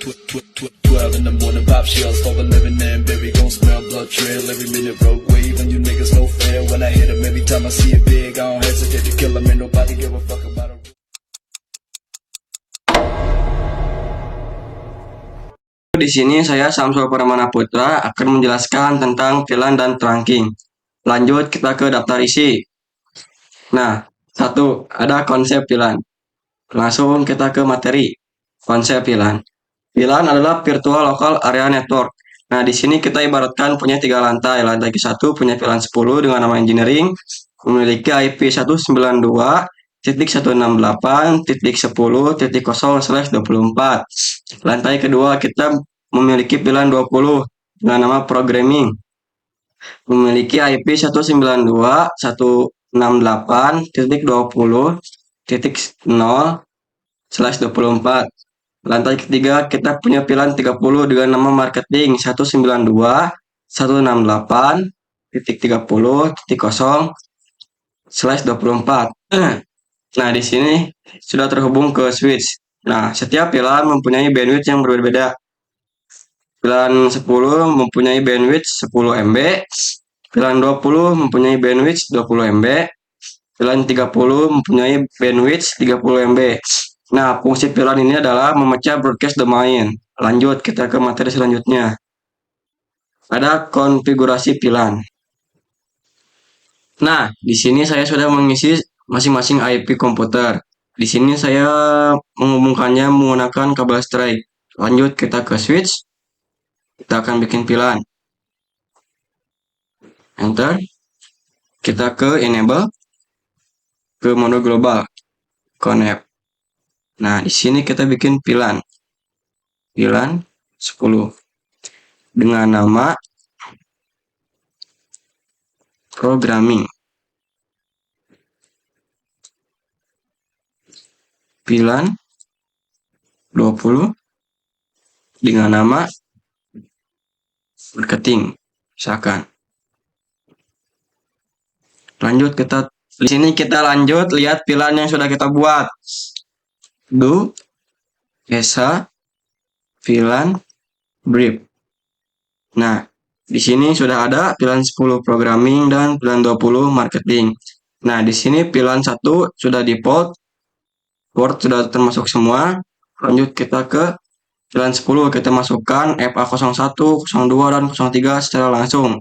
12 in the morning, pop shells for the living and baby gon' smell blood trail every minute, rogue wave, and you niggas no fair. When I hit 'em, every time I see it big, I don't hesitate to kill 'em, and nobody give a fuck about it. Di sini saya Samsul Paramana Putra akan menjelaskan tentang VLAN dan trunking. Lanjut kita ke daftar isi. Nah, satu, ada konsep VLAN. Langsung kita ke materi. Konsep VLAN. VLAN adalah Virtual Local Area Network. Nah, di sini kita ibaratkan punya 3 lantai. Lantai ke-1 punya VLAN 10 dengan nama engineering, memiliki IP 192.168.10.0/24. Lantai kedua kita memiliki VLAN 20 dengan nama programming, memiliki IP 192.168.20.0/24. Lantai ketiga kita punya VLAN 30 dengan nama marketing 192.168.30.0/24. Nah, di sini sudah terhubung ke switch. Nah, setiap VLAN mempunyai bandwidth yang berbeda. VLAN 10 mempunyai bandwidth 10 MB, VLAN 20 mempunyai bandwidth 20 MB, VLAN 30 mempunyai bandwidth 30 MB. Nah, fungsi VLAN ini adalah memecah broadcast domain. Lanjut kita ke materi selanjutnya. Ada konfigurasi VLAN. Nah, di sini saya sudah mengisi masing-masing IP komputer. Di sini saya menghubungkannya menggunakan kabel straight. Lanjut kita ke switch. Kita akan bikin VLAN. Enter. Kita ke enable. Ke mode global. Connect. Nah, di sini kita bikin VLAN. VLAN 10. Dengan nama programming. VLAN 20 dengan nama marketing, misalkan. Lanjut di sini kita lanjut lihat VLAN yang sudah kita buat. Do ESA VLAN brief. Nah, di sini sudah ada VLAN 10 programming dan VLAN 20 marketing. Nah, di sini VLAN 1 sudah default, port sudah termasuk semua. Lanjut kita ke VLAN 10, kita masukkan FA01, 02, dan 03 secara langsung.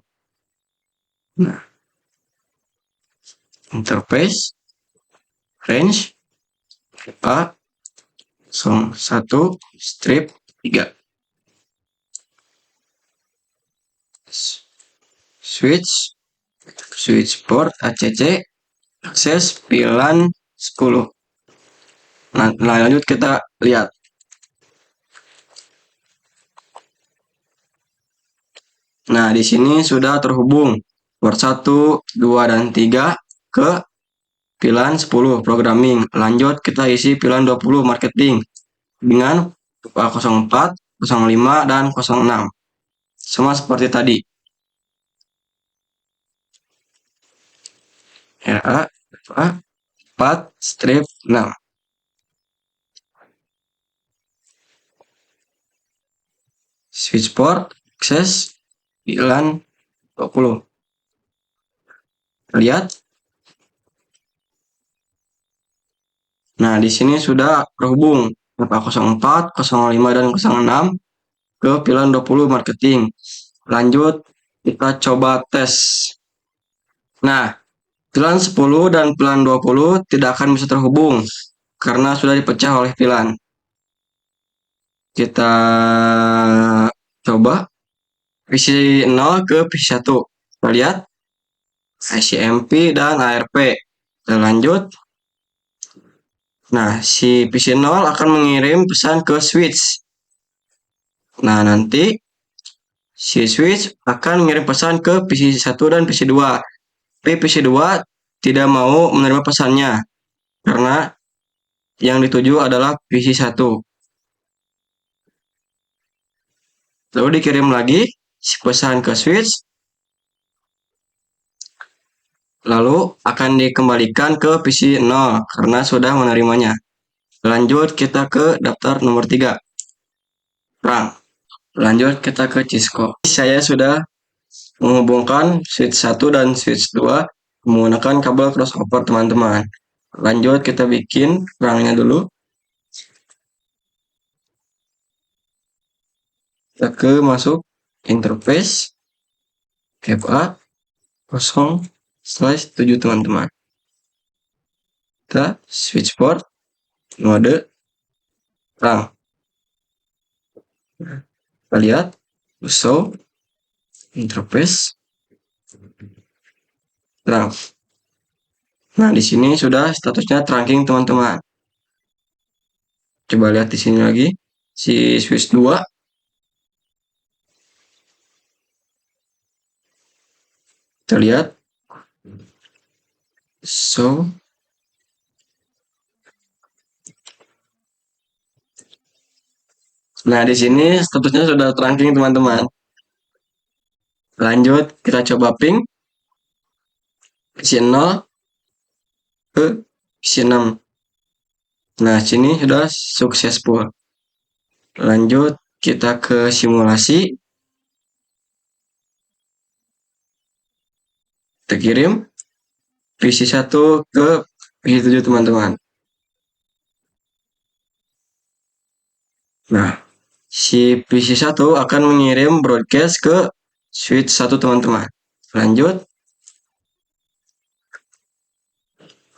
Nah, interface, range, FA01, strip 3. Switch port ACC, akses VLAN 10. Nah, lanjut kita lihat. Nah, di sini sudah terhubung port 1, 2, dan 3 ke VLAN 10 programming. Lanjut kita isi VLAN 20 marketing dengan FA04, 05, dan 06. Sama seperti tadi. RA 4 strip 6. Switch port akses VLAN 20. Lihat. Nah, di sini sudah terhubung FA04, 05, dan 06 ke VLAN 20 marketing. Lanjut kita coba tes. Nah, VLAN 10 dan VLAN 20 tidak akan bisa terhubung karena sudah dipecah oleh VLAN. Kita coba PC 0 ke PC 1. Kita lihat ICMP dan ARP. Kita lanjut. Nah, si PC 0 akan mengirim pesan ke switch. Nah, nanti si switch akan mengirim pesan ke PC 1 dan PC 2. Tapi PC 2 tidak mau menerima pesannya karena yang dituju adalah PC 1. Lalu dikirim lagi si pesan ke switch. Lalu akan dikembalikan ke PC 0 karena sudah menerimanya. Lanjut kita ke daftar nomor 3. terang. Lanjut kita ke Cisco. Saya sudah menghubungkan switch 1 dan switch 2 menggunakan kabel crossover teman-teman. Lanjut kita bikin terangnya dulu. Kita ke masuk interface FA 0/7 teman-teman. Kita switch port mode terang. Kita lihat show interface terang. Nah, di sini sudah statusnya trunking teman-teman. Coba lihat di sini lagi si switch 2. Kita lihat show Nah, di sini statusnya sudah trunking teman-teman. Lanjut kita coba ping isi 0 ke isi 6. Nah, sini sudah successful. Lanjut kita ke simulasi. Kita kirim PC1 ke PC7 teman-teman. Nah, si PC1 akan mengirim broadcast ke switch 1 teman-teman. Lanjut.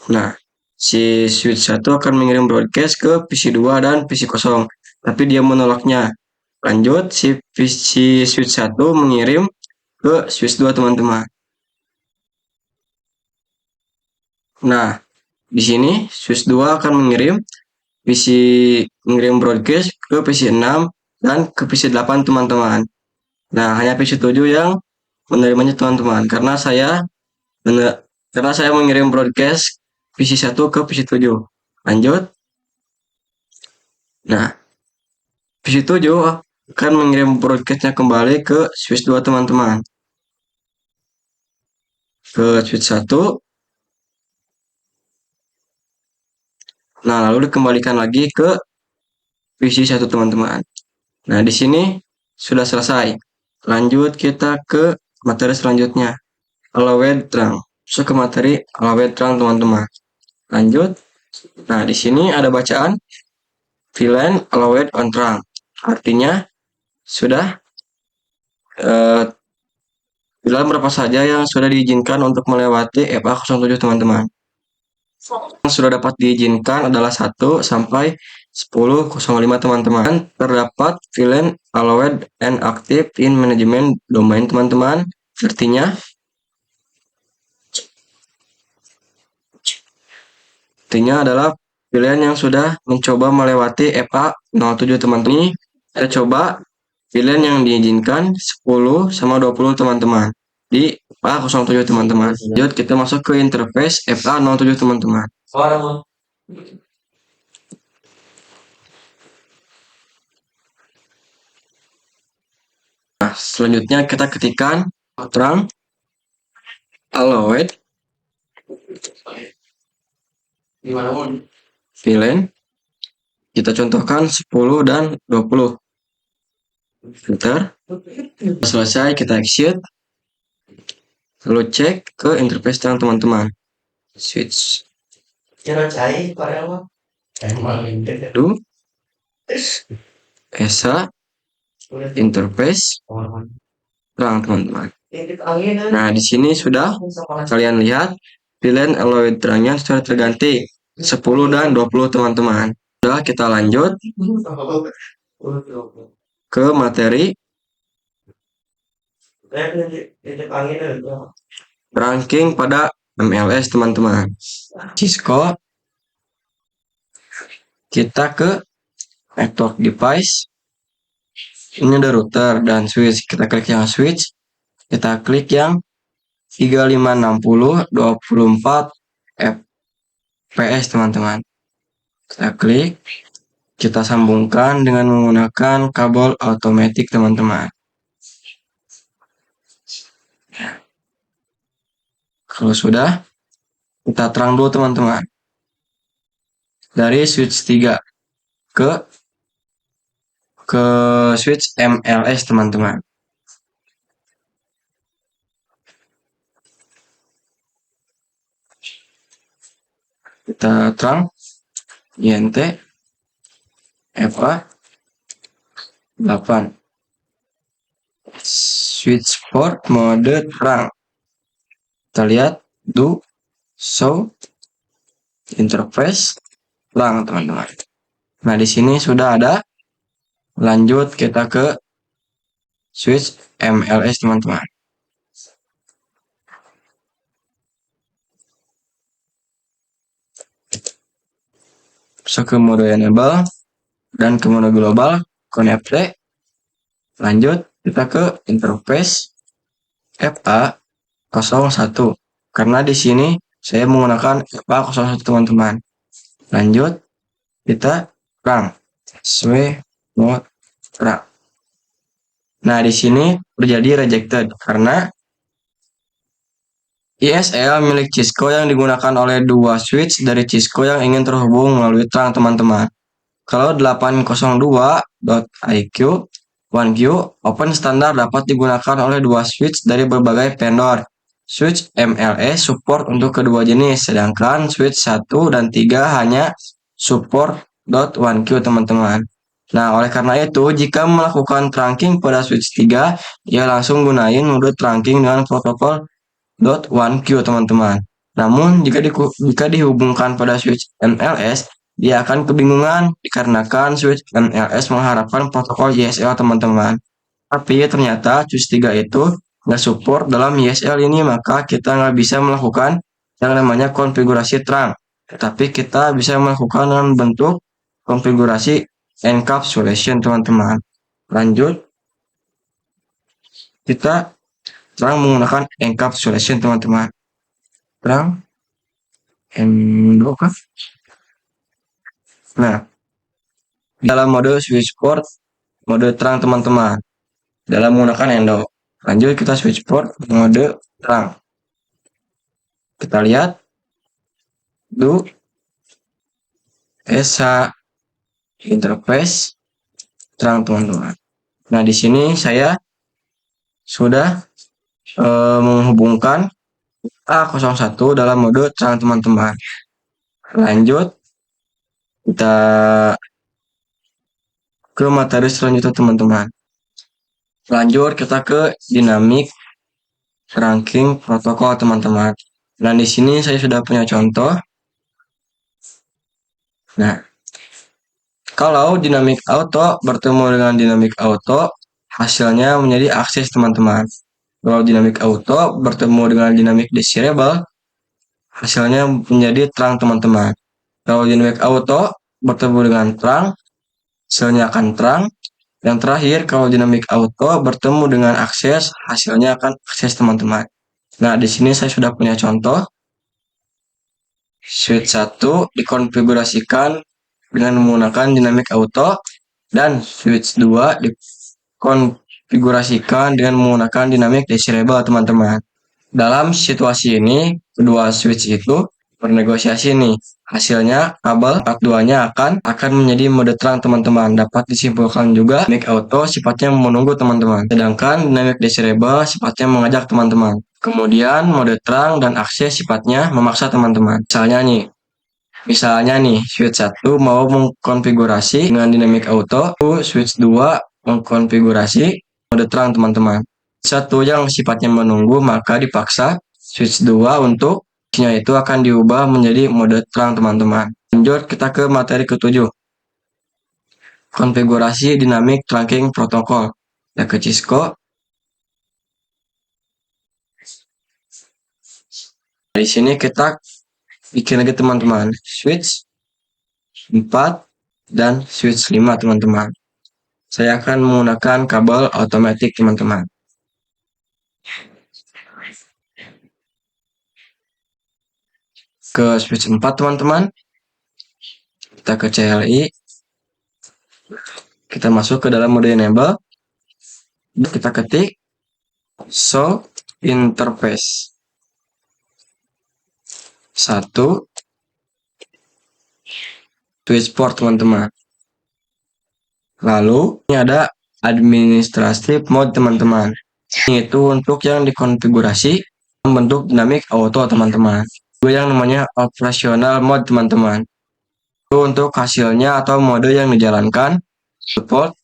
Nah, si switch 1 akan mengirim broadcast ke PC2 dan PC0, tapi dia menolaknya. Lanjut, si switch 1 mengirim ke switch 2 teman-teman. Nah, di sini switch 2 akan mengirim broadcast ke PC6 dan ke PC8 teman-teman. Nah, hanya PC7 yang menerimanya teman-teman, karena saya mengirim broadcast PC1 ke PC7. Lanjut. Nah, PC7 akan mengirim broadcastnya kembali ke switch 2 teman-teman. Ke switch 1. Nah, lalu dikembalikan lagi ke PC1 teman-teman. Nah, di sini sudah selesai. Lanjut kita ke materi selanjutnya. Allowed terang. Masuk ke materi allowed terang teman-teman. Lanjut. Nah, di sini ada bacaan VLAN allowed on terang. Artinya sudah VLAN berapa saja yang sudah diizinkan untuk melewati FA07 teman-teman. Yang sudah dapat diizinkan adalah 1 sampai 10.05 teman-teman. Terdapat VLAN allowed and active in management domain teman-teman. Artinya adalah VLAN yang sudah mencoba melewati FA07 teman-teman. Kita coba VLAN yang diizinkan 10 sama 20 teman-teman di FA07 teman-teman. Lanjut kita masuk ke interface FA07 teman-teman. Nah, selanjutnya kita ketikkan terang allowed VLAN. Kita contohkan 10 dan 20. Enter. Selesai kita exit. Lalu cek ke interface terang teman-teman. Switch. Lalu ESA interface terang teman-teman. Nah, di sini sudah kalian lihat VLAN allowed terangnya sudah terganti 10 dan 20 teman-teman. Sudah, kita lanjut ke materi ranking pada MLS teman-teman. Cisco. Kita ke network device. Ini ada router dan switch. Kita klik yang switch. Kita klik yang 3560/24 fps teman-teman. Kita klik. Kita sambungkan dengan menggunakan kabel automatic teman-teman. Kalau sudah, kita terang dulu teman-teman. Dari switch 3 ke ke switch MLS teman-teman. Kita terang INT FA 8 switch port mode terang. Kita lihat do show interface terang teman-teman. Nah di sini sudah ada. Lanjut kita ke switch MLS teman-teman. Masuk ke mode enable dan ke mode global connect. Lanjut kita ke interface FA 01 karena di sini saya menggunakan FA 01 teman-teman. Lanjut kita terang switch mode terang. Nah di sini terjadi rejected karena ISL milik Cisco yang digunakan oleh dua switch dari Cisco yang ingin terhubung melalui terang teman-teman. Kalau 802.iq 1Q open standar dapat digunakan oleh dua switch dari berbagai vendor. Switch MLS support untuk kedua jenis, sedangkan switch 1 dan 3 hanya support .1Q teman-teman. Nah, oleh karena itu, jika melakukan trunking pada switch 3, ia langsung gunain mode trunking dengan protokol .1Q teman-teman. Namun, jika dihubungkan pada switch MLS, dia akan kebingungan dikarenakan switch MLS mengharapkan protokol YSL teman-teman. Tapi ternyata switch 3 itu nggak support dalam YSL ini, maka kita nggak bisa melakukan yang namanya konfigurasi terang. Tetapi kita bisa melakukan dengan bentuk konfigurasi encapsulation teman-teman. Lanjut, kita terang menggunakan encapsulation teman-teman. Terang endo kah? Nah, dalam mode switch port mode terang teman-teman dalam menggunakan endo. Lanjut kita switch port mode terang. Kita lihat do SH interface terang teman-teman. Nah di sini saya sudah menghubungkan A01 dalam mode terang teman-teman. Lanjut kita ke materi selanjutnya teman-teman. Lanjut kita ke dynamic ranking protokol teman-teman. Nah di sini saya sudah punya contoh. Nah, kalau dynamic auto bertemu dengan dynamic auto, hasilnya menjadi akses teman-teman. Kalau dynamic auto bertemu dengan dynamic desirable, hasilnya menjadi terang teman-teman. Kalau dynamic auto bertemu dengan terang, hasilnya akan terang. Yang terakhir, kalau dynamic auto bertemu dengan akses, hasilnya akan akses teman-teman. Nah, di sini saya sudah punya contoh. Switch 1 dikonfigurasikan dengan menggunakan dynamic auto dan switch 2 dikonfigurasikan dengan menggunakan dynamic desirable teman-teman. Dalam situasi ini, kedua switch itu bernegosiasi nih. Hasilnya kabel 42-nya akan menjadi mode terang teman-teman. Dapat disimpulkan juga dynamic auto sifatnya menunggu teman-teman. Sedangkan dynamic desirable sifatnya mengajak teman-teman. Kemudian mode terang dan akses sifatnya memaksa teman-teman. Misalnya nih switch 1 mau mengkonfigurasi dengan dynamic auto, switch 2 mengkonfigurasi mode terang teman-teman. Satu yang sifatnya menunggu maka dipaksa switch 2 untuk itu akan diubah menjadi mode terang teman-teman. Lanjut kita ke materi ke-7. Konfigurasi dynamic trunking protokol. Kita ke Cisco. Di sini kita bikin lagi teman-teman. Switch 4 dan switch 5 teman-teman. Saya akan menggunakan kabel otomatis teman-teman. Ke switch 4 teman-teman. Kita ke CLI. Kita masuk ke dalam mode enable. Kita ketik show interface 1 switch port teman-teman. Lalu ini ada administrative mode teman-teman. Ini itu untuk yang dikonfigurasi membentuk dynamic auto teman-teman. Itu yang namanya operational mode teman-teman. Itu untuk hasilnya atau mode yang dijalankan. Default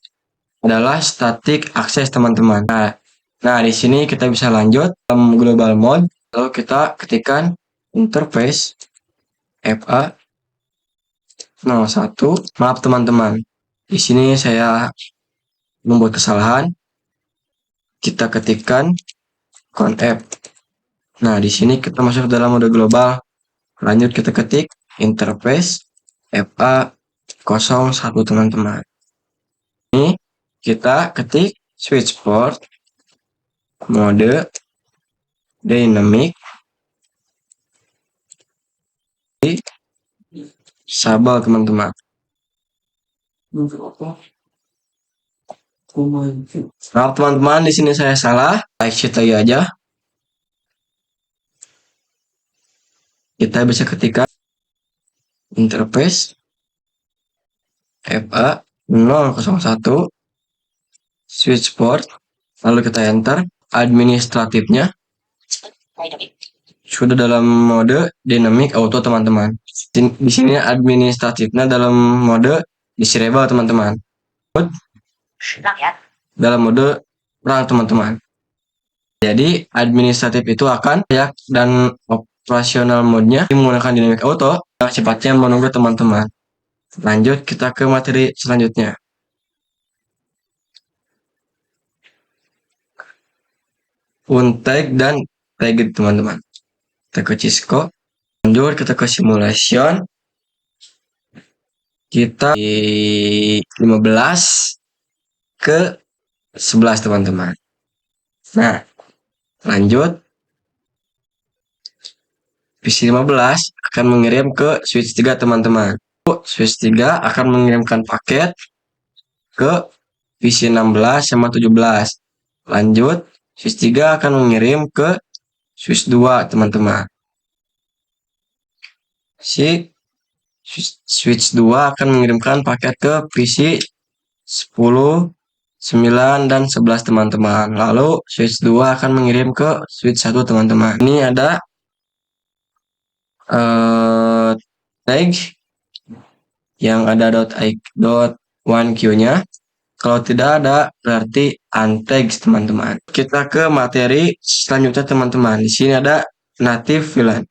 adalah static access teman-teman. Nah, di sini kita bisa lanjut dalam global mode. Lalu kita ketikkan interface FA 01. Maaf teman-teman. Di sini saya membuat kesalahan. Kita ketikkan conf. Nah, di sini kita masuk dalam mode global. Lanjut kita ketik interface FA 01 teman-teman. Ini kita ketik switch port mode dynamic disable teman-teman. Maaf teman-teman, di sini saya salah. Exit lagi aja. Kita bisa ketikkan interface FA 001 switch port, lalu kita enter. Administratifnya sudah dalam mode dynamic auto teman-teman. Di sini administratifnya dalam mode disable teman-teman. Dalam mode perang teman-teman. Jadi administratif itu akan layak dan operasional mode-nya menggunakan dynamic auto. Cepatnya menunggu teman-teman. Lanjut kita ke materi selanjutnya. Untag dan tagged teman-teman. Kita ke Cisco. Lanjut kita ke simulation. Kita di 15 ke 11 teman-teman. Nah, lanjut. PC 15 akan mengirim ke switch 3 teman-teman. Switch 3 akan mengirimkan paket ke PC 16 sama 17. Lanjut, switch 3 akan mengirim ke switch 2 teman-teman. Switch 2 akan mengirimkan paket ke PC 10, 9, dan 11 teman-teman. Lalu switch 2 akan mengirim ke switch 1 teman-teman. Ini ada tag yang ada .1q-nya. Kalau tidak ada berarti untagged teman-teman. Kita ke materi selanjutnya teman-teman. Di sini ada native VLAN.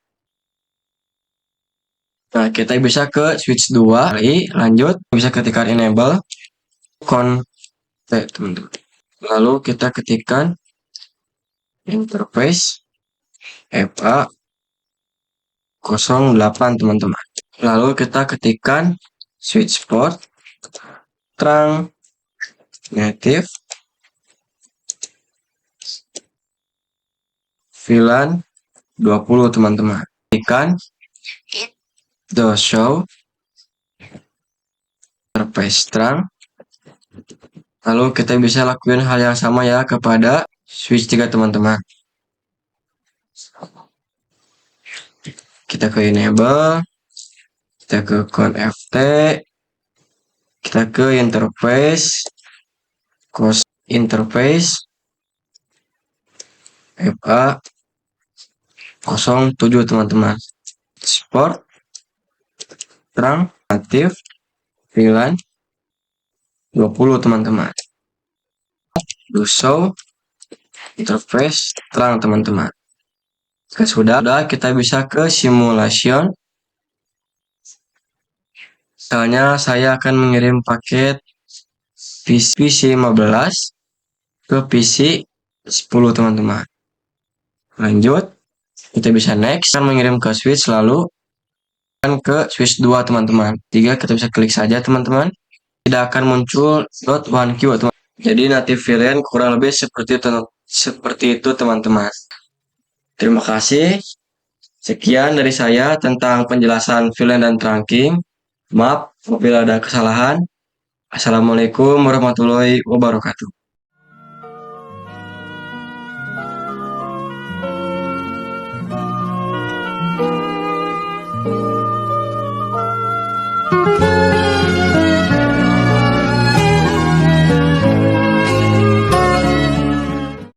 Nah, kita bisa ke switch 2. Lanjut bisa ketikkan enable teman-teman. Lalu kita ketikkan interface FA 08 teman-teman. Lalu kita ketikkan switch port terang native VLAN 20 teman-teman. Ketikkan show interface terang. Lalu kita bisa lakukan hal yang sama ya kepada switch 3 teman-teman. Kita ke enable, kita ke conft, kita ke interface FA 07 teman-teman. Support terang native VLAN 20 teman-teman. Show interface terang teman-teman. Sudah kita bisa ke simulation. Misalnya saya akan mengirim paket PC 15 ke PC 10 teman-teman. Lanjut kita bisa next, akan mengirim ke switch, lalu akan ke switch 2 teman-teman. 3 kita bisa klik saja teman-teman. Tidak akan muncul .1q teman. Jadi native VLAN kurang lebih seperti itu teman-teman. Terima kasih. Sekian dari saya tentang penjelasan VLAN dan trunking. Maaf apabila ada kesalahan. Assalamualaikum warahmatullahi wabarakatuh.